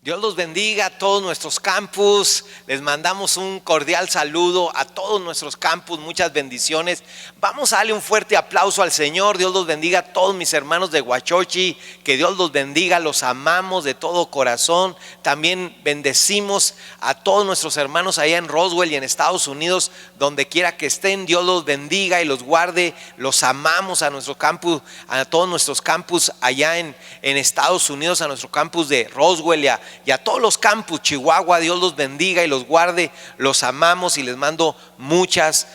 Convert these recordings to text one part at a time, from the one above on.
Dios los bendiga a todos nuestros campus. Les mandamos un cordial saludo a todos nuestros campus. Muchas bendiciones. Vamos a darle un fuerte aplauso al Señor. Dios los bendiga a todos mis hermanos de Huachochi. Que Dios los bendiga. Los amamos de todo corazón. También bendecimos a todos nuestros hermanos allá en Roswell y en Estados Unidos. Donde quiera que estén, Dios los bendiga y los guarde. Los amamos a nuestro campus, a todos nuestros campus allá en Estados Unidos, a nuestro campus de Roswell y a todos los campus Chihuahua. Dios los bendiga y los guarde. Los amamos y les mando muchas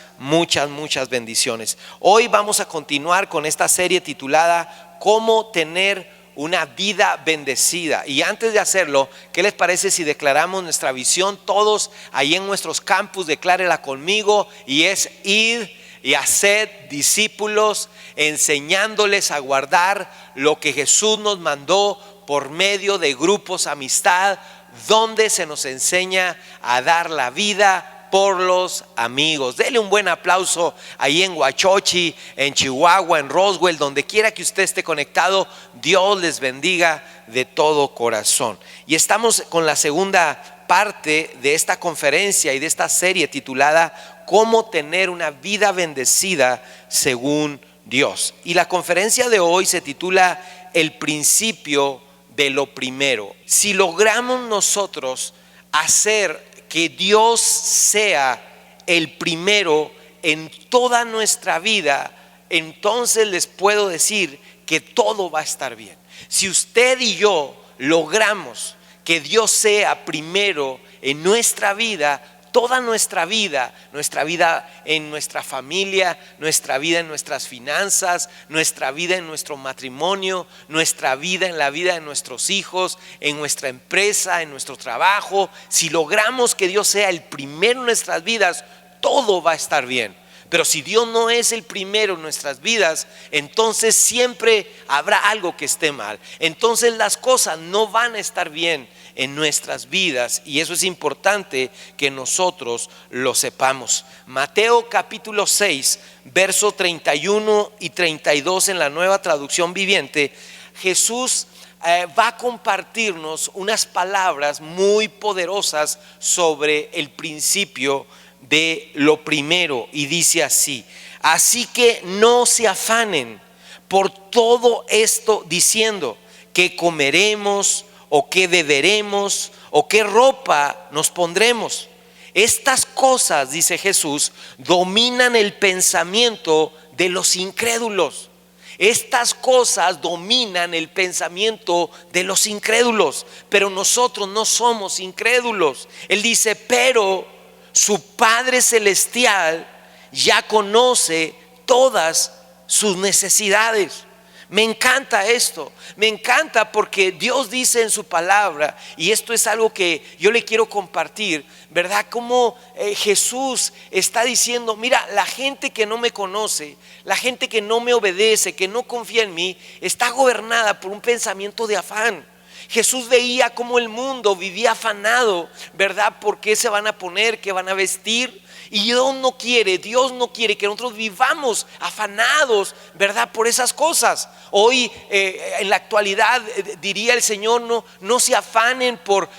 bendiciones. Hoy vamos a continuar con esta serie titulada ¿Cómo tener una vida bendecida? Y antes de hacerlo, ¿qué les parece si declaramos nuestra visión todos ahí en nuestros campus? Declárela conmigo, y es: id y haced discípulos, enseñándoles a guardar lo que Jesús nos mandó por medio de grupos amistad, donde se nos enseña a dar la vida por los amigos. Dele un buen aplauso ahí en Huachochi, en Chihuahua, en Roswell, donde quiera que usted esté conectado. Dios les bendiga de todo corazón. Y estamos con la segunda parte de esta conferencia y de esta serie titulada ¿Cómo tener una vida bendecida según Dios? Y la conferencia de hoy se titula El principio de lo primero. Si logramos nosotros hacer que Dios sea el primero en toda nuestra vida, entonces les puedo decir que todo va a estar bien. Si usted y yo logramos que Dios sea primero en nuestra vida, toda nuestra vida en nuestra familia, nuestra vida en nuestras finanzas, nuestra vida en nuestro matrimonio, nuestra vida en la vida de nuestros hijos, en nuestra empresa, en nuestro trabajo. Si logramos que Dios sea el primero en nuestras vidas, todo va a estar bien. Pero si Dios no es el primero en nuestras vidas, entonces siempre habrá algo que esté mal. Entonces las cosas no van a estar bien en nuestras vidas, y eso es importante que nosotros lo sepamos. Mateo capítulo 6, verso 31 y 32 en la Nueva Traducción Viviente. Jesús va a compartirnos unas palabras muy poderosas sobre el principio de lo primero, y dice así: así que no se afanen por todo esto diciendo qué comeremos, o qué beberemos, o qué ropa nos pondremos. Estas cosas, dice Jesús, dominan el pensamiento de los incrédulos. Estas cosas dominan el pensamiento de los incrédulos, pero nosotros no somos incrédulos. Él dice: pero su Padre Celestial ya conoce todas sus necesidades. Me encanta esto, me encanta porque Dios dice en su palabra, y esto es algo que yo le quiero compartir, ¿verdad? Como Jesús está diciendo: mira, la gente que no me conoce, la gente que no me obedece, que no confía en mí, está gobernada por un pensamiento de afán. Jesús veía cómo el mundo vivía afanado, ¿verdad? ¿Por qué se van a poner? ¿Qué van a vestir? Y Dios no quiere que nosotros vivamos afanados, ¿verdad? Por esas cosas. Hoy en la actualidad diría el Señor: no se afanen por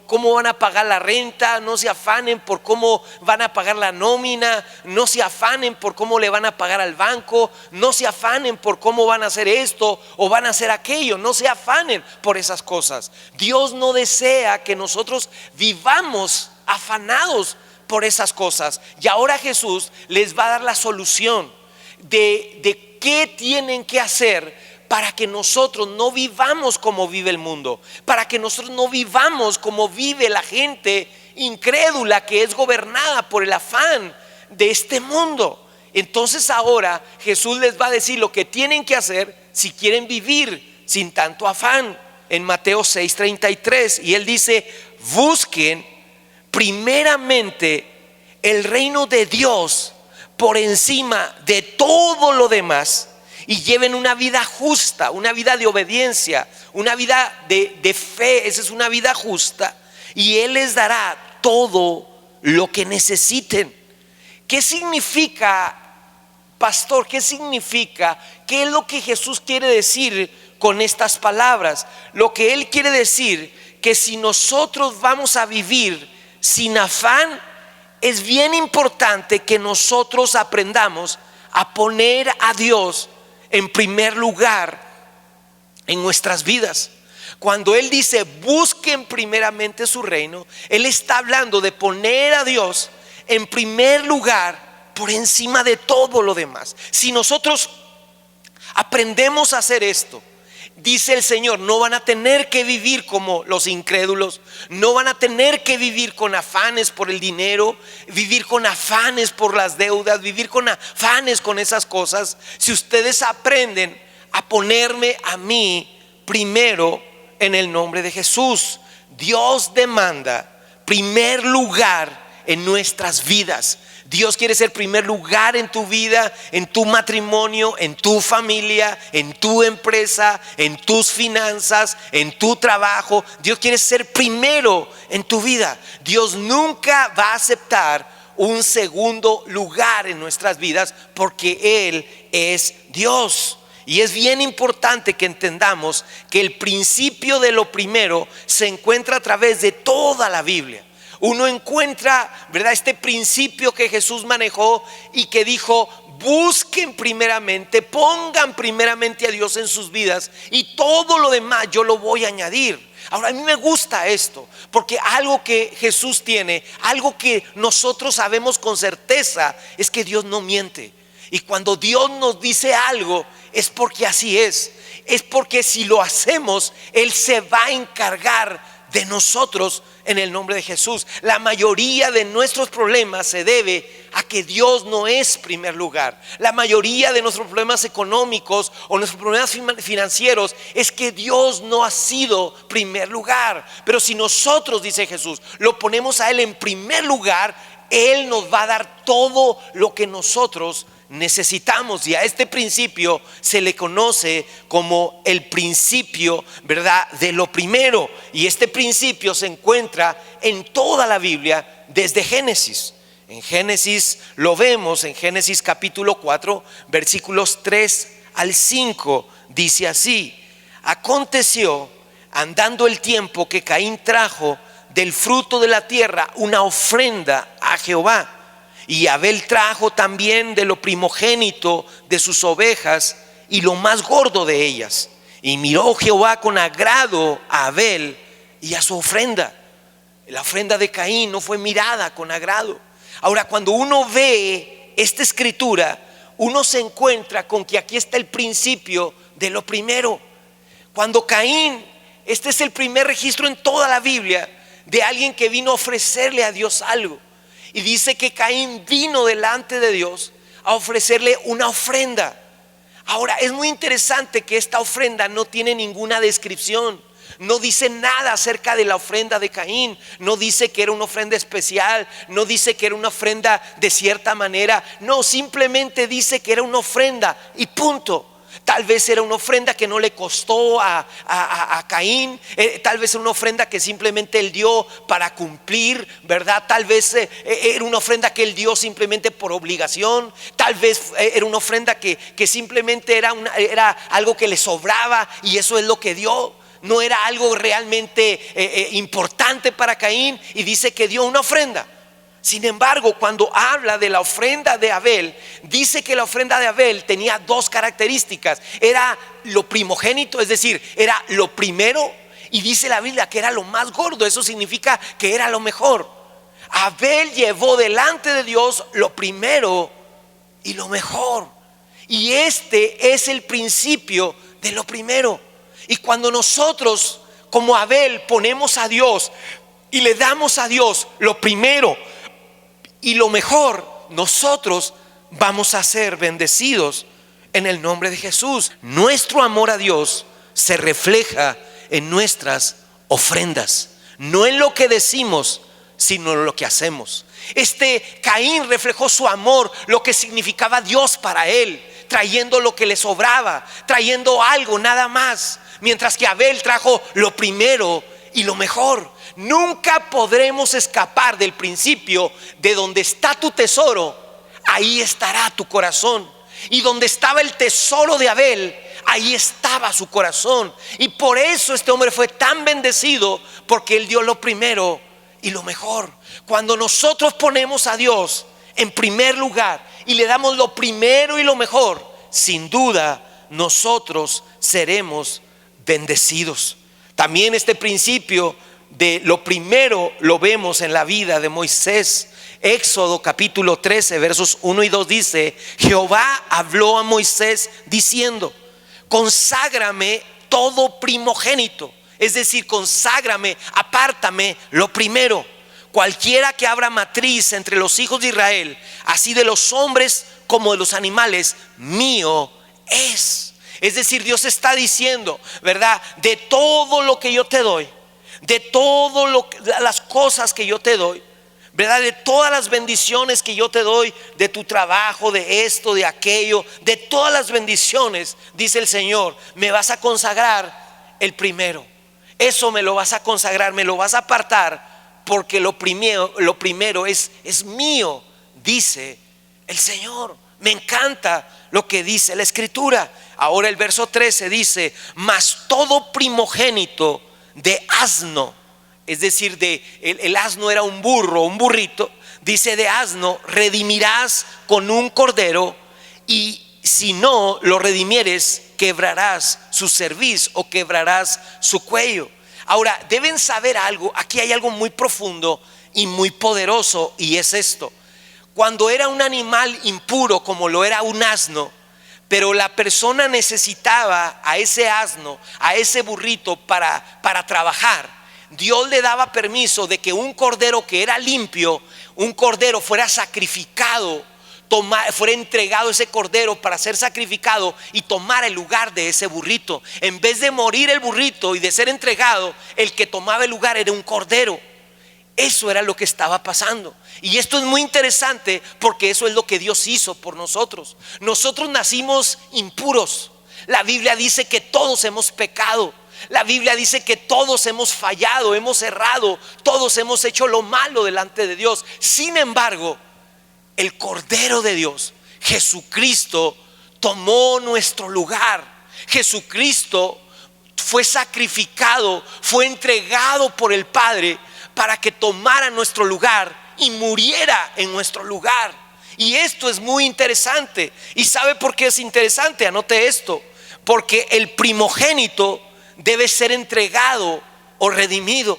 cómo van a pagar la renta, no se afanen por cómo van a pagar la nómina, no se afanen por cómo le van a pagar al banco, no se afanen por cómo van a hacer esto o van a hacer aquello. No se afanen por esas cosas. Dios no desea que nosotros vivamos afanados por esas cosas. Y ahora Jesús les va a dar la solución de qué tienen que hacer para que nosotros no vivamos como vive el mundo, para que nosotros no vivamos como vive la gente incrédula que es gobernada por el afán de este mundo. Entonces ahora Jesús les va a decir lo que tienen que hacer si quieren vivir sin tanto afán. En Mateo 6:33, y él dice: busquen primeramente el reino de Dios por encima de todo lo demás, y lleven una vida justa, una vida de obediencia, una vida de fe. Esa es una vida justa, y Él les dará todo lo que necesiten. ¿Qué significa, pastor? ¿Qué significa? ¿Qué es lo que Jesús quiere decir con estas palabras? Lo que Él quiere decir que si nosotros vamos a vivir sin afán, es bien importante que nosotros aprendamos a poner a Dios en primer lugar en nuestras vidas. Cuando Él dice busquen primeramente su reino, Él está hablando de poner a Dios en primer lugar por encima de todo lo demás. Si nosotros aprendemos a hacer esto, dice el Señor, no van a tener que vivir como los incrédulos, no van a tener que vivir con afanes por el dinero, vivir con afanes por las deudas, vivir con afanes con esas cosas. Si ustedes aprenden a ponerme a mí primero en el nombre de Jesús, Dios demanda primer lugar en nuestras vidas. Dios quiere ser primer lugar en tu vida, en tu matrimonio, en tu familia, en tu empresa, en tus finanzas, en tu trabajo. Dios quiere ser primero en tu vida. Dios nunca va a aceptar un segundo lugar en nuestras vidas porque Él es Dios. Y es bien importante que entendamos que el principio de lo primero se encuentra a través de toda la Biblia. Uno encuentra, ¿verdad?, este principio que Jesús manejó y que dijo: busquen primeramente, pongan primeramente a Dios en sus vidas y todo lo demás yo lo voy a añadir. Ahora, a mí me gusta esto porque algo que Jesús tiene, algo que nosotros sabemos con certeza, es que Dios no miente. Y cuando Dios nos dice algo es porque así es porque si lo hacemos, Él se va a encargar de nosotros en el nombre de Jesús. La mayoría de nuestros problemas se debe a que Dios no es primer lugar. La mayoría de nuestros problemas económicos o nuestros problemas financieros es que Dios no ha sido primer lugar. Pero si nosotros, dice Jesús, lo ponemos a Él en primer lugar, Él nos va a dar todo lo que nosotros necesitamos. Y a este principio se le conoce como el principio, ¿verdad?, de lo primero. Y este principio se encuentra en toda la Biblia desde Génesis. En Génesis lo vemos, en Génesis capítulo 4 versículos 3 al 5 dice así: aconteció andando el tiempo que Caín trajo del fruto de la tierra una ofrenda a Jehová, y Abel trajo también de lo primogénito de sus ovejas y lo más gordo de ellas. Y miró Jehová con agrado a Abel y a su ofrenda. La ofrenda de Caín no fue mirada con agrado. Ahora, cuando uno ve esta escritura, uno se encuentra con que aquí está el principio de lo primero. Cuando Caín, este es el primer registro en toda la Biblia de alguien que vino a ofrecerle a Dios algo. Y dice que Caín vino delante de Dios a ofrecerle una ofrenda. Ahora, es muy interesante que esta ofrenda no tiene ninguna descripción. No dice nada acerca de la ofrenda de Caín. No dice que era una ofrenda especial. No dice que era una ofrenda de cierta manera. No, simplemente dice que era una ofrenda y punto. Tal vez era una ofrenda que no le costó a Caín. Tal vez era una ofrenda que simplemente él dio para cumplir, ¿verdad? Tal vez era una ofrenda que él dio simplemente por obligación. Tal vez era una ofrenda que simplemente era algo que le sobraba y eso es lo que dio. No era algo realmente importante para Caín, y dice que dio una ofrenda. Sin embargo, cuando habla de la ofrenda de Abel, dice que la ofrenda de Abel tenía dos características. Era lo primogénito, es decir, era lo primero, y dice la Biblia que era lo más gordo. Eso significa que era lo mejor. Abel llevó delante de Dios lo primero y lo mejor. Y este es el principio de lo primero. Y cuando nosotros, como Abel, ponemos a Dios y le damos a Dios lo primero y lo mejor, nosotros vamos a ser bendecidos en el nombre de Jesús. Nuestro amor a Dios se refleja en nuestras ofrendas, no en lo que decimos, sino en lo que hacemos. Caín reflejó su amor, lo que significaba Dios para él, trayendo lo que le sobraba, trayendo algo nada más, mientras que Abel trajo lo primero y lo mejor. Nunca podremos escapar del principio de donde está tu tesoro, ahí estará tu corazón. Y donde estaba el tesoro de Abel, ahí estaba su corazón. Y por eso este hombre fue tan bendecido, porque él dio lo primero y lo mejor. Cuando nosotros ponemos a Dios en primer lugar y le damos lo primero y lo mejor, sin duda nosotros seremos bendecidos. También este principio de lo primero lo vemos en la vida de Moisés. Éxodo capítulo 13 versos 1 y 2 dice: Jehová habló a Moisés diciendo: conságrame todo primogénito, es decir, conságrame, apártame lo primero. Cualquiera que abra matriz entre los hijos de Israel, así de los hombres como de los animales, mío es. Es decir, Dios está diciendo, ¿verdad? De todo lo que yo te doy, de todo las cosas que yo te doy, ¿verdad? De todas las bendiciones que yo te doy, de tu trabajo, de esto, de aquello, de todas las bendiciones, dice el Señor, me vas a consagrar el primero. Eso me lo vas a consagrar, me lo vas a apartar, porque lo primero es mío, dice el Señor. Me encanta lo que dice la Escritura. Ahora el verso 13 dice: mas todo primogénito de asno, es decir, el asno era un burro, un burrito, dice: de asno redimirás con un cordero, y si no lo redimieres, quebrarás su cerviz o quebrarás su cuello. Ahora deben saber algo, aquí hay algo muy profundo y muy poderoso, y es esto: cuando era un animal impuro como lo era un asno, pero la persona necesitaba a ese asno, a ese burrito para trabajar, Dios le daba permiso de que un cordero que era limpio, un cordero fuera sacrificado, fuera entregado ese cordero para ser sacrificado y tomar el lugar de ese burrito. En vez de morir el burrito y de ser entregado, el que tomaba el lugar era un cordero. Eso era lo que estaba pasando. Y esto es muy interesante, porque eso es lo que Dios hizo por nosotros. Nosotros nacimos impuros. La Biblia dice que todos hemos pecado. La Biblia dice que todos hemos fallado, hemos errado, todos hemos hecho lo malo delante de Dios. Sin embargo, el Cordero de Dios, Jesucristo, tomó nuestro lugar. Jesucristo fue sacrificado, fue entregado por el Padre para que tomara nuestro lugar y muriera en nuestro lugar. Y esto es muy interesante. ¿Y sabe por qué es interesante? Anote esto: porque el primogénito debe ser entregado o redimido.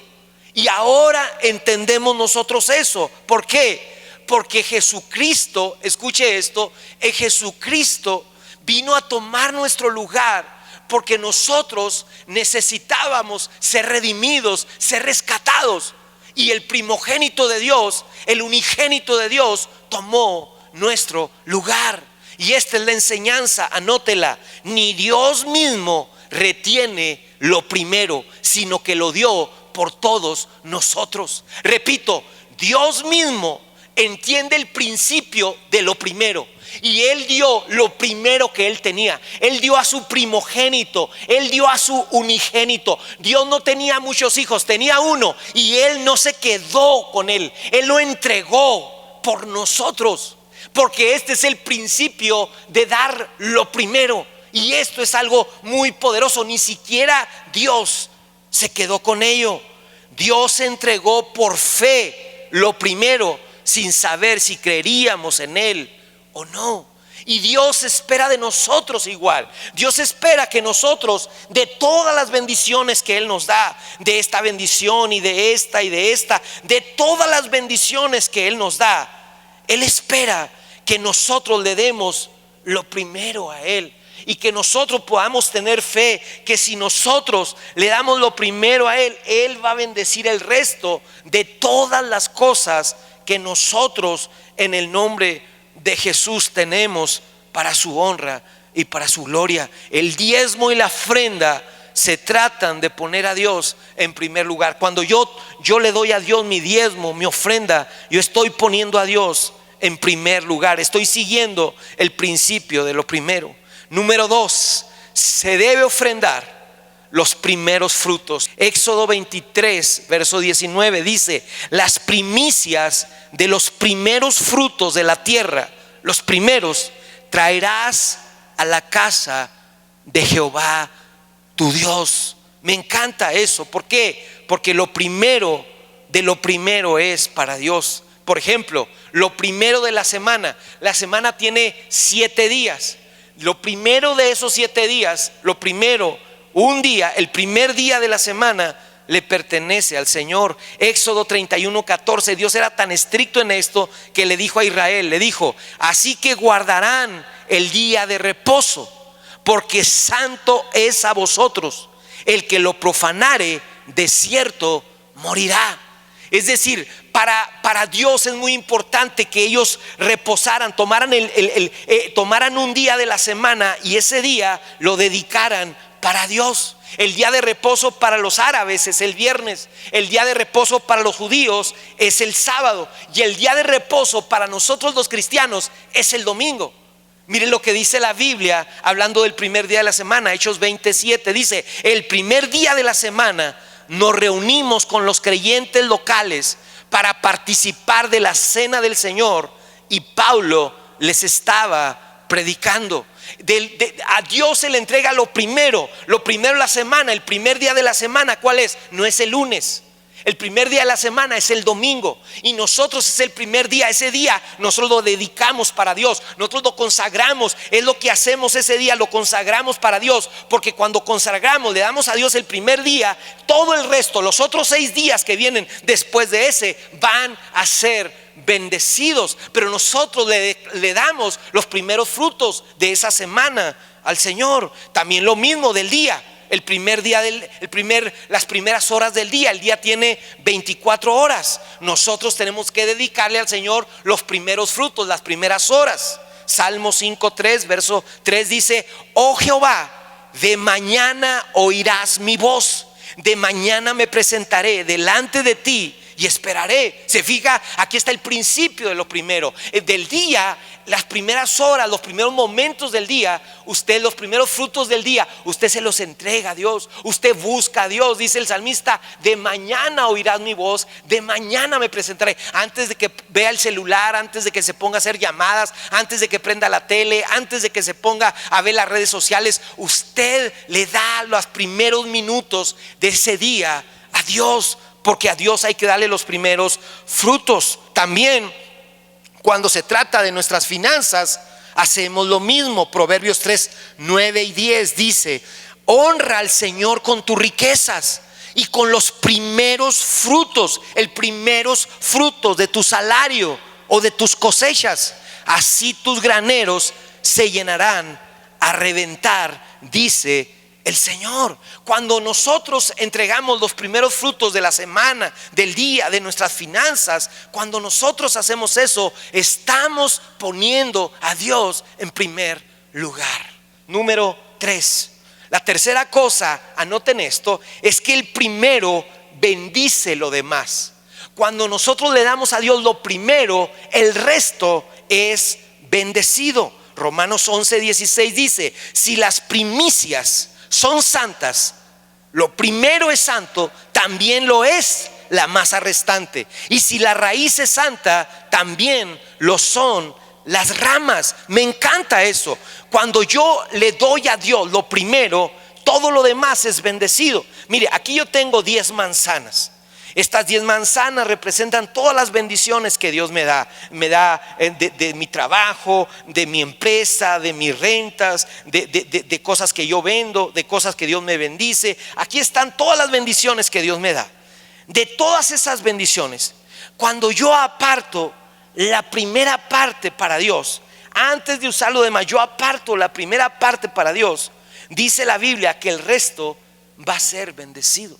Y ahora entendemos nosotros eso. ¿Por qué? Porque Jesucristo, escuche esto, Jesucristo vino a tomar nuestro lugar, porque nosotros necesitábamos ser redimidos, ser rescatados. Y el primogénito de Dios, el unigénito de Dios, tomó nuestro lugar. Y esta es la enseñanza, anótela: ni Dios mismo retiene lo primero, sino que lo dio por todos nosotros. Repito, Dios mismo entiende el principio de lo primero, y Él dio lo primero que Él tenía. Él dio a su primogénito, Él dio a su unigénito. Dios no tenía muchos hijos, tenía uno, y Él no se quedó con él, Él lo entregó por nosotros, porque este es el principio de dar lo primero. Y esto es algo muy poderoso. Ni siquiera Dios se quedó con ello. Dios entregó por fe lo primero, sin saber si creeríamos en Él o no. Y Dios espera de nosotros igual. Dios espera que nosotros, de todas las bendiciones que Él nos da, de esta bendición y de esta y de esta, de todas las bendiciones que Él nos da, Él espera que nosotros le demos lo primero a Él. Y que nosotros podamos tener fe que si nosotros le damos lo primero a Él, Él va a bendecir el resto de todas las cosas que nosotros en el nombre de Jesús tenemos para su honra y para su gloria. El diezmo y la ofrenda se tratan de poner a Dios en primer lugar. Cuando yo le doy a Dios mi diezmo, mi ofrenda, yo estoy poniendo a Dios en primer lugar. Estoy siguiendo el principio de lo primero. Número 2, se debe ofrendar los primeros frutos. Éxodo 23, verso 19 dice: las primicias de los primeros frutos de la tierra, los primeros, traerás a la casa de Jehová tu Dios. Me encanta eso. ¿Por qué? Porque lo primero de lo primero es para Dios. Por ejemplo, lo primero de la semana tiene 7 días. Lo primero de esos 7 días, el primer día de la semana le pertenece al Señor. Éxodo 31:14. Dios era tan estricto en esto que le dijo a Israel, le dijo: así que guardarán el día de reposo, porque santo es a vosotros. El que lo profanare, de cierto morirá. Es decir, para Dios es muy importante que ellos reposaran, tomaran un día de la semana y ese día lo dedicaran para Dios. El día de reposo para los árabes es el viernes, el día de reposo para los judíos es el sábado, y el día de reposo para nosotros los cristianos es el domingo. Miren lo que dice la Biblia hablando del primer día de la semana. Hechos 27 dice: el primer día de la semana nos reunimos con los creyentes locales para participar de la cena del Señor, y Pablo les estaba predicando. A Dios se le entrega lo primero de la semana. El primer día de la semana, ¿cuál es? No es el lunes. El primer día de la semana es el domingo, y nosotros es el primer día. Ese día nosotros lo dedicamos para Dios, nosotros lo consagramos. Es lo que hacemos ese día, lo consagramos para Dios, porque cuando consagramos, le damos a Dios el primer día, todo el resto, los otros 6 días que vienen después de ese, van a ser bendecidos. Pero nosotros le damos los primeros frutos de esa semana al Señor. También lo mismo del día. Las primeras horas del día. El día tiene 24 horas. Nosotros tenemos que dedicarle al Señor los primeros frutos, las primeras horas. Salmo 5:3, verso 3 dice: oh Jehová, de mañana oirás mi voz, de mañana me presentaré delante de ti y esperaré. Se fija, aquí está el principio de lo primero del día. Las primeras horas, los primeros momentos del día, los primeros frutos del día, usted se los entrega a Dios. Usted busca a Dios. Dice el salmista: de mañana oirás mi voz, de mañana me presentaré. Antes de que vea el celular, antes de que se ponga a hacer llamadas, antes de que prenda la tele, antes de que se ponga a ver las redes sociales, usted le da los primeros minutos de ese día a Dios, porque a Dios hay que darle los primeros frutos. También cuando se trata de nuestras finanzas, hacemos lo mismo. Proverbios 3:9-10 dice: honra al Señor con tus riquezas y con los primeros frutos, primeros frutos de tu salario o de tus cosechas. Así tus graneros se llenarán a reventar, dice el Señor. Cuando nosotros entregamos los primeros frutos de la semana, del día, de nuestras finanzas, cuando nosotros hacemos eso, estamos poniendo a Dios en primer lugar. Número 3. La tercera cosa, anoten esto, es que el primero bendice lo demás. Cuando nosotros le damos a Dios lo primero, el resto es bendecido. Romanos 11:16 dice: si las primicias son santas, lo primero es santo, también lo es la masa restante. Y si la raíz es santa, también lo son las ramas. Me encanta eso. Cuando yo le doy a Dios lo primero, todo lo demás es bendecido. Mire, aquí yo tengo 10 manzanas. Estas 10 manzanas representan todas las bendiciones que Dios me da de mi trabajo, de mi empresa, de mis rentas, de cosas que yo vendo, de cosas que Dios me bendice. Aquí están todas las bendiciones que Dios me da. De todas esas bendiciones, cuando yo aparto la primera parte para Dios, antes de usar lo demás, yo aparto la primera parte para Dios, dice la Biblia que el resto va a ser bendecido.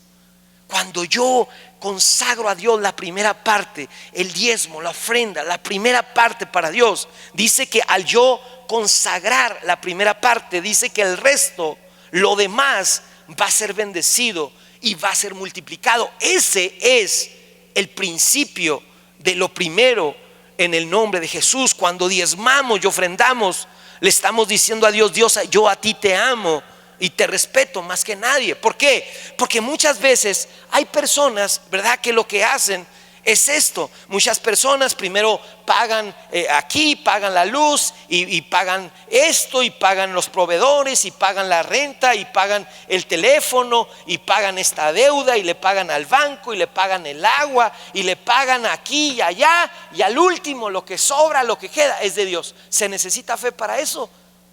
Cuando yo consagro a Dios la primera parte, el diezmo, la ofrenda, la primera parte para Dios, dice que al yo consagrar la primera parte, dice que el resto, lo demás, va a ser bendecido y va a ser multiplicado. Ese es el principio de lo primero en el nombre de Jesús. Cuando diezmamos y ofrendamos, le estamos diciendo a Dios: Dios, yo a ti te amo y te respeto más que nadie. ¿Por qué? Porque muchas veces hay personas, ¿verdad?, que lo que hacen es esto. Muchas personas primero pagan aquí, pagan la luz y pagan esto y pagan los proveedores y pagan la renta y pagan el teléfono y pagan esta deuda y le pagan al banco y le pagan el agua y le pagan aquí y allá, y al último lo que sobra, lo que queda es de Dios. ¿Se necesita fe para eso?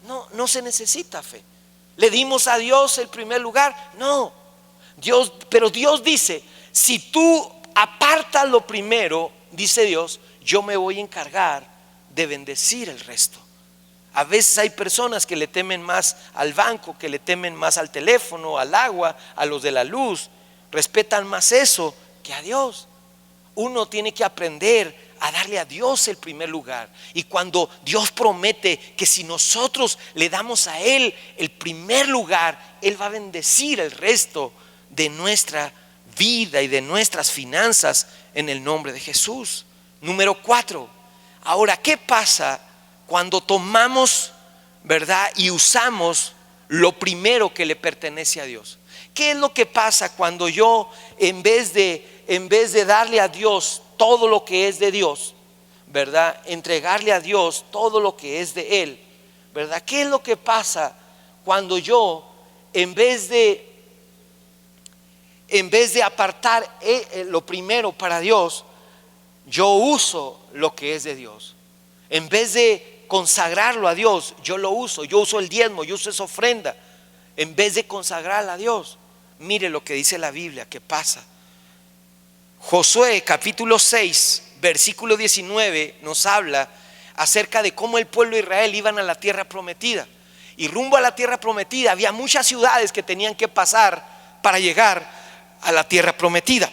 No, no se necesita fe. ¿Le dimos a Dios el primer lugar? No. Pero Dios dice, si tú apartas lo primero, dice Dios, yo me voy a encargar de bendecir el resto. A veces hay personas que le temen más al banco, que le temen más al teléfono, al agua, a los de la luz. Respetan más eso que a Dios. Uno tiene que aprender a darle a Dios el primer lugar. Y cuando Dios promete que si nosotros le damos a Él el primer lugar, Él va a bendecir el resto de nuestra vida y de nuestras finanzas en el nombre de Jesús. Número 4. Ahora, ¿qué pasa cuando tomamos, verdad, y usamos lo primero que le pertenece a Dios? ¿Qué es lo que pasa cuando yo, en vez de darle a Dios todo lo que es de Dios, verdad, entregarle a Dios todo lo que es de Él, verdad? ¿Qué es lo que pasa cuando yo, en vez de apartar lo primero para Dios, yo uso lo que es de Dios? En vez de consagrarlo a Dios, yo uso el diezmo, yo uso esa ofrenda, en vez de consagrarla a Dios. Mire lo que dice la Biblia que pasa. Josué capítulo 6 versículo 19 nos habla acerca de cómo el pueblo de Israel iban a la tierra prometida, y rumbo a la tierra prometida había muchas ciudades que tenían que pasar para llegar a la tierra prometida.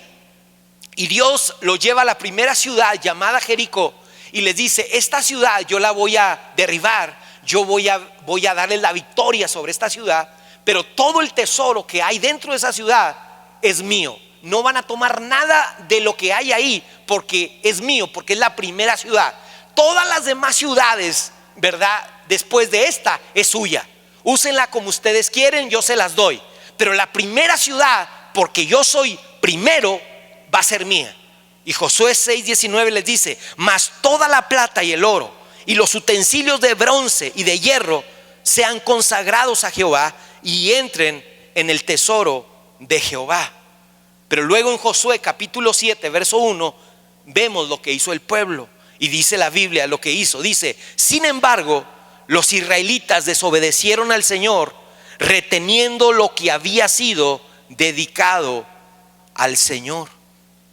Y Dios lo lleva a la primera ciudad llamada Jericó y les dice: esta ciudad yo la voy a derribar, yo voy a darle la victoria sobre esta ciudad, pero todo el tesoro que hay dentro de esa ciudad es mío. No van a tomar nada de lo que hay ahí porque es mío, porque es la primera ciudad. Todas las demás ciudades, verdad, después de esta es suya. Úsenla como ustedes quieren, yo se las doy, pero la primera ciudad, porque yo soy primero, va a ser mía. Y Josué 6:19 les dice: mas toda la plata y el oro y los utensilios de bronce y de hierro sean consagrados a Jehová y entren en el tesoro de Jehová. Pero luego en Josué capítulo 7 verso 1 vemos lo que hizo el pueblo, y dice la Biblia lo que hizo. Dice: sin embargo, los israelitas desobedecieron al Señor, reteniendo lo que había sido dedicado al Señor.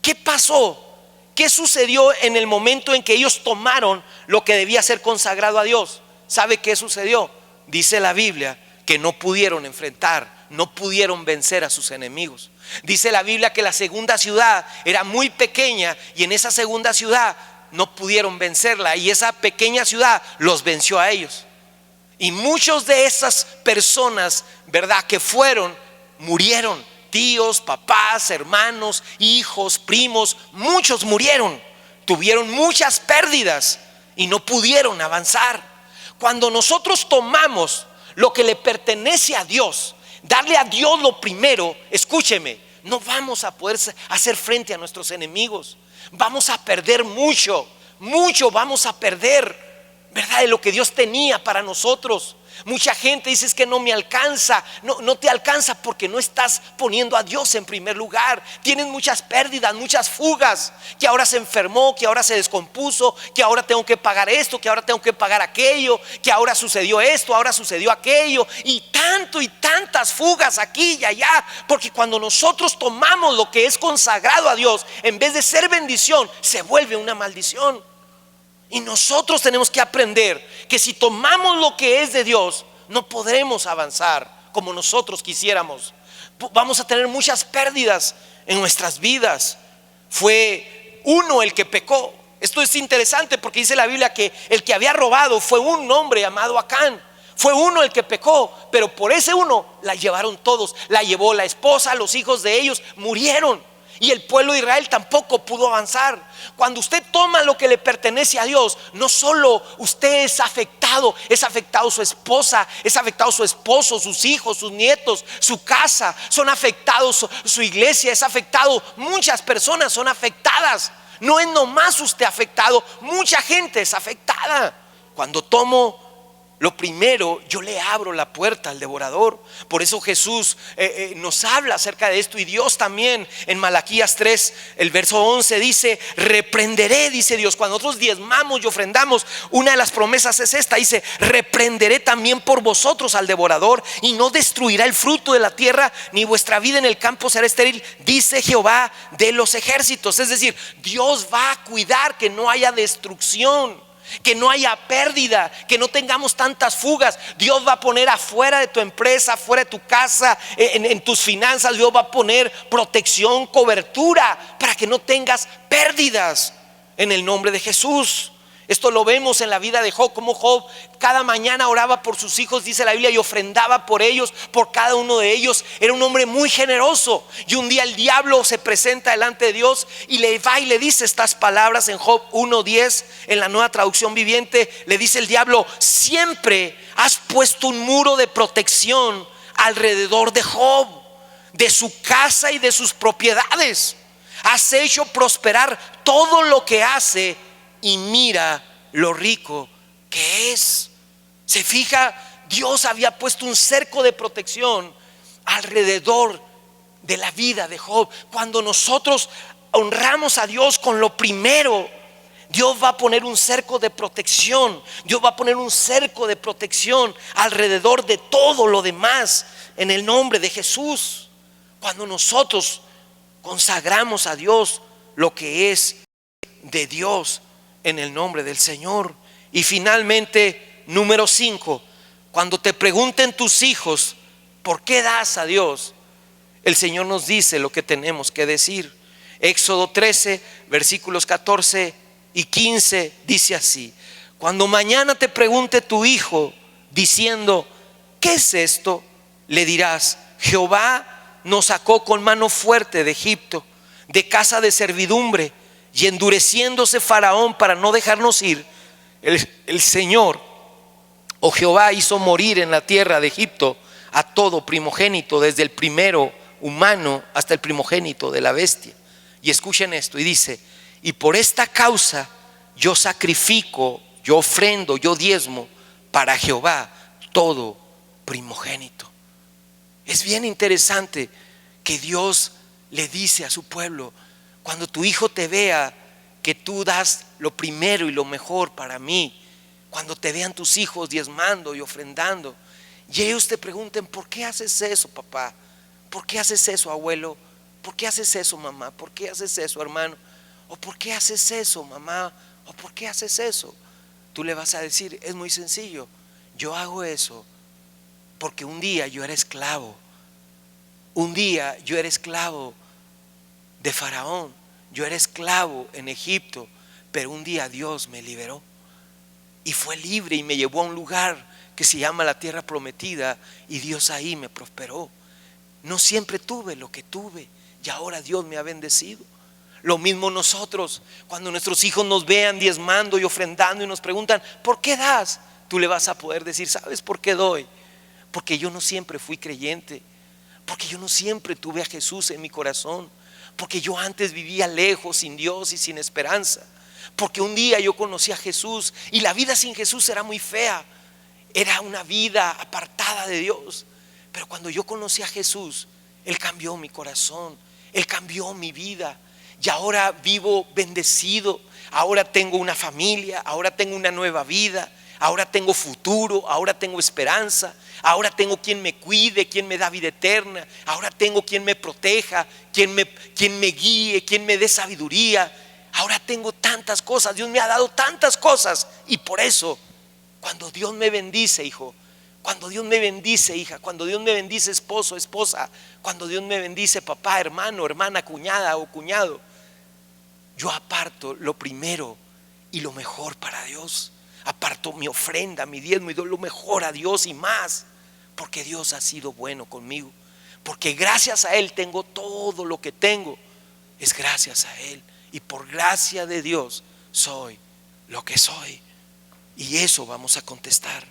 ¿Qué pasó? ¿Qué sucedió en el momento en que ellos tomaron lo que debía ser consagrado a Dios? ¿Sabe qué sucedió? Dice la Biblia que no pudieron enfrentar, no pudieron vencer a sus enemigos. Dice la Biblia que la segunda ciudad era muy pequeña y en esa segunda ciudad no pudieron vencerla, y esa pequeña ciudad los venció a ellos. Y muchos de esas personas, verdad, que fueron, murieron. Tíos, papás, hermanos, hijos, primos, muchos murieron, tuvieron muchas pérdidas y no pudieron avanzar. Cuando nosotros tomamos lo que le pertenece a Dios, darle a Dios lo primero, escúcheme, no vamos a poder hacer frente a nuestros enemigos. Vamos a perder mucho vamos a perder, ¿verdad?, de lo que Dios tenía para nosotros. Mucha gente dice: es que no me alcanza. No te alcanza porque no estás poniendo a Dios en primer lugar. Tienes muchas pérdidas, muchas fugas, que ahora se enfermó, que ahora se descompuso, que ahora tengo que pagar esto, que ahora tengo que pagar aquello, que ahora sucedió esto, ahora sucedió aquello, y tantas fugas aquí y allá, porque cuando nosotros tomamos lo que es consagrado a Dios, en vez de ser bendición, se vuelve una maldición. Y nosotros tenemos que aprender que si tomamos lo que es de Dios, no podremos avanzar como nosotros quisiéramos. Vamos a tener muchas pérdidas en nuestras vidas. Fue uno el que pecó. Esto es interesante porque dice la Biblia que el que había robado fue un hombre llamado Acán. Fue uno el que pecó, pero por ese uno la llevaron todos. La llevó la esposa, los hijos de ellos murieron. Y el pueblo de Israel tampoco pudo avanzar. Cuando usted toma lo que le pertenece a Dios, no solo usted es afectado su esposa, es afectado su esposo, sus hijos, sus nietos, su casa, son afectados su iglesia, es afectado, muchas personas son afectadas. No es nomás usted afectado, mucha gente es afectada. Cuando tomo lo primero, yo le abro la puerta al devorador. Por eso Jesús nos habla acerca de esto, y Dios también en Malaquías 3, el verso 11 dice: reprenderé, dice Dios. Cuando nosotros diezmamos y ofrendamos, una de las promesas es esta, dice: reprenderé también por vosotros al devorador, y no destruirá el fruto de la tierra, ni vuestra vida en el campo será estéril, dice Jehová de los ejércitos. Es decir, Dios va a cuidar que no haya destrucción, que no haya pérdida, que no tengamos tantas fugas. Dios va a poner afuera de tu empresa, afuera de tu casa, en tus finanzas, Dios va a poner protección, cobertura, para que no tengas pérdidas en el nombre de Jesús. Esto lo vemos en la vida de Job, como Job cada mañana oraba por sus hijos, dice la Biblia, y ofrendaba por ellos, por cada uno de ellos. Era un hombre muy generoso. Y un día el diablo se presenta delante de Dios y le va y le dice estas palabras en Job 1:10, en la Nueva Traducción Viviente. Le dice el diablo: siempre has puesto un muro de protección alrededor de Job, de su casa y de sus propiedades. Has hecho prosperar todo lo que hace, y mira lo rico que es. Se fija, Dios había puesto un cerco de protección alrededor de la vida de Job. Cuando nosotros honramos a Dios con lo primero, Dios va a poner un cerco de protección. Dios va a poner un cerco de protección alrededor de todo lo demás, en el nombre de Jesús. Cuando nosotros consagramos a Dios lo que es de Dios, en el nombre del Señor. Y finalmente, número 5, cuando te pregunten tus hijos ¿por qué das a Dios?, el Señor nos dice lo que tenemos que decir. Éxodo 13, versículos 14 y 15 dice así: cuando mañana te pregunte tu hijo diciendo ¿qué es esto?, le dirás: Jehová nos sacó con mano fuerte de Egipto, de casa de servidumbre. Y endureciéndose Faraón para no dejarnos ir, el Señor o Jehová hizo morir en la tierra de Egipto a todo primogénito, desde el primero humano hasta el primogénito de la bestia. Y escuchen esto, y dice: y por esta causa yo sacrifico, yo ofrendo, yo diezmo para Jehová todo primogénito. Es bien interesante que Dios le dice a su pueblo: cuando tu hijo te vea que tú das lo primero y lo mejor para mí, cuando te vean tus hijos diezmando y ofrendando, y ellos te pregunten ¿por qué haces eso, papá? ¿Por qué haces eso, abuelo? ¿Por qué haces eso, mamá? ¿Por qué haces eso, hermano? ¿O por qué haces eso, mamá? ¿O por qué haces eso? Tú le vas a decir: es muy sencillo, yo hago eso porque un día yo era esclavo. Un día yo era esclavo de Faraón, yo era esclavo en Egipto, pero un día Dios me liberó y fue libre y me llevó a un lugar que se llama la tierra prometida, y Dios ahí me prosperó. No siempre tuve lo que tuve, y ahora Dios me ha bendecido. Lo mismo nosotros, cuando nuestros hijos nos vean diezmando y ofrendando y nos preguntan ¿por qué das?, tú le vas a poder decir: ¿sabes por qué doy? Porque yo no siempre fui creyente, porque yo no siempre tuve a Jesús en mi corazón, porque yo antes vivía lejos, sin Dios y sin esperanza, porque un día yo conocí a Jesús y la vida sin Jesús era muy fea, era una vida apartada de Dios. Pero cuando yo conocí a Jesús, Él cambió mi corazón, Él cambió mi vida, y ahora vivo bendecido. Ahora tengo una familia, ahora tengo una nueva vida, ahora tengo futuro, ahora tengo esperanza, ahora tengo quien me cuide, quien me da vida eterna, ahora tengo quien me proteja, quien me guíe, quien me dé sabiduría. Ahora tengo tantas cosas, Dios me ha dado tantas cosas, y por eso cuando Dios me bendice, hijo, cuando Dios me bendice, hija, cuando Dios me bendice, esposo, esposa, cuando Dios me bendice, papá, hermano, hermana, cuñada o cuñado, yo aparto lo primero y lo mejor para Dios. Aparto mi ofrenda, mi diezmo, y doy lo mejor a Dios y más, porque Dios ha sido bueno conmigo, porque gracias a Él tengo todo lo que tengo. Es gracias a Él, y por gracia de Dios soy lo que soy. Y eso vamos a contestar.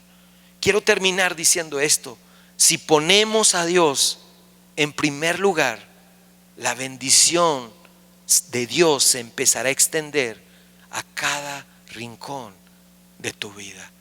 Quiero terminar diciendo esto: si ponemos a Dios en primer lugar, la bendición de Dios se empezará a extender a cada rincón de tu vida.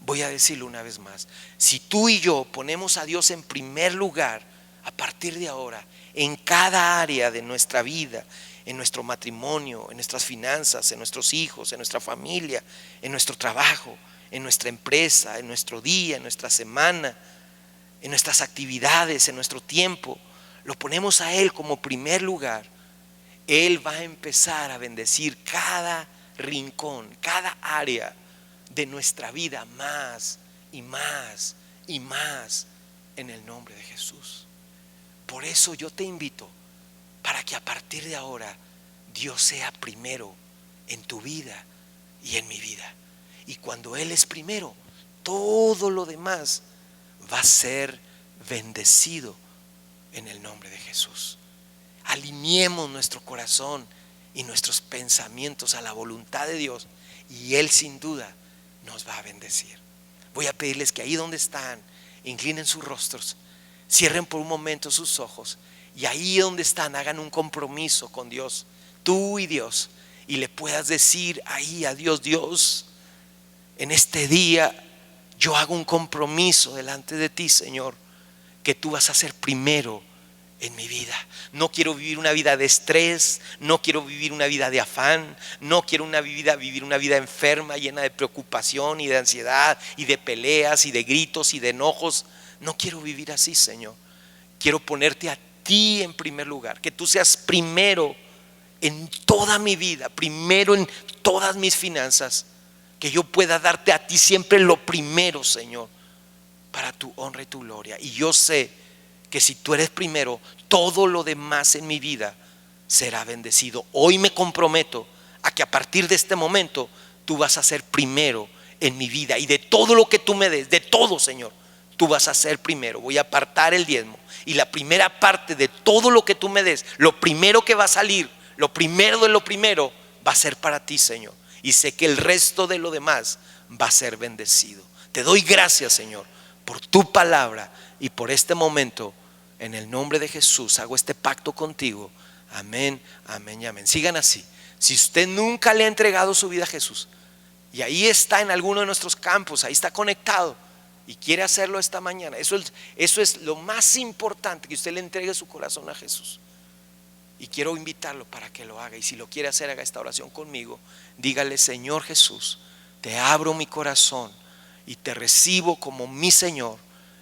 Voy a decirlo una vez más: si tú y yo ponemos a Dios en primer lugar, a partir de ahora, en cada área de nuestra vida, en nuestro matrimonio, en nuestras finanzas, en nuestros hijos, en nuestra familia, en nuestro trabajo, en nuestra empresa, en nuestro día, en nuestra semana, en nuestras actividades, en nuestro tiempo, lo ponemos a Él como primer lugar, Él va a empezar a bendecir cada rincón, cada área de nuestra vida más y más y más, en el nombre de Jesús. Por eso yo te invito para que a partir de ahora Dios sea primero en tu vida y en mi vida. Y cuando Él es primero, todo lo demás va a ser bendecido en el nombre de Jesús. Alineemos nuestro corazón y nuestros pensamientos a la voluntad de Dios, y Él sin duda nos va a bendecir. Voy a pedirles que ahí donde están, inclinen sus rostros, cierren por un momento sus ojos, y ahí donde están hagan un compromiso con Dios, tú y Dios, y le puedas decir ahí a Dios: Dios, en este día yo hago un compromiso delante de ti, Señor, que tú vas a ser primero en mi vida. No quiero vivir una vida de estrés, no quiero vivir una vida de afán, no quiero vivir una vida enferma, llena de preocupación y de ansiedad y de peleas y de gritos y de enojos. No quiero vivir así, Señor. Quiero ponerte a ti en primer lugar, que tú seas primero en toda mi vida, primero en todas mis finanzas, que yo pueda darte a ti siempre lo primero, Señor, para tu honra y tu gloria. Y yo sé que si tú eres primero, todo lo demás en mi vida será bendecido. Hoy me comprometo a que a partir de este momento tú vas a ser primero en mi vida, y de todo lo que tú me des, de todo, Señor, tú vas a ser primero. Voy a apartar el diezmo, y la primera parte de todo lo que tú me des, lo primero que va a salir, lo primero de lo primero, va a ser para ti, Señor. Y sé que el resto de lo demás va a ser bendecido. Te doy gracias, Señor, por tu palabra y por este momento. En el nombre de Jesús hago este pacto contigo. Amén, amén y amén. Sigan así. Si usted nunca le ha entregado su vida a Jesús, y ahí está en alguno de nuestros campos, ahí está conectado, y quiere hacerlo esta mañana, eso es lo más importante, que usted le entregue su corazón a Jesús. Y quiero invitarlo para que lo haga. Y si lo quiere hacer, haga esta oración conmigo. Dígale: Señor Jesús, te abro mi corazón y te recibo como mi Señor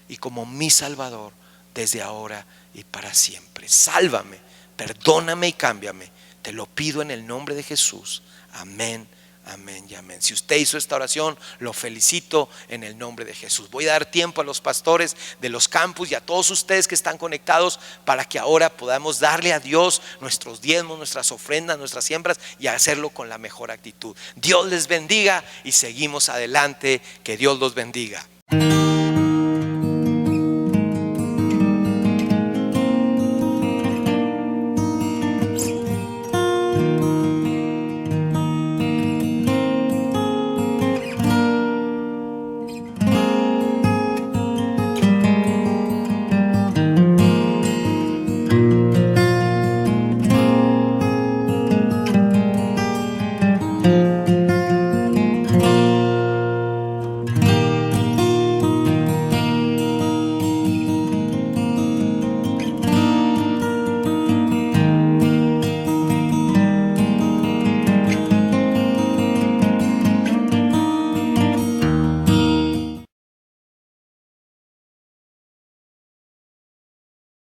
y como mi Salvador, desde ahora y para siempre. Sálvame, perdóname y cámbiame. Te lo pido en el nombre de Jesús. Amén, amén y amén. Si usted hizo esta oración, lo felicito en el nombre de Jesús. Voy a dar tiempo a los pastores de los campus y a todos ustedes que están conectados, para que ahora podamos darle a Dios nuestros diezmos, nuestras ofrendas, nuestras siembras, y hacerlo con la mejor actitud. Dios les bendiga y seguimos adelante. Que Dios los bendiga.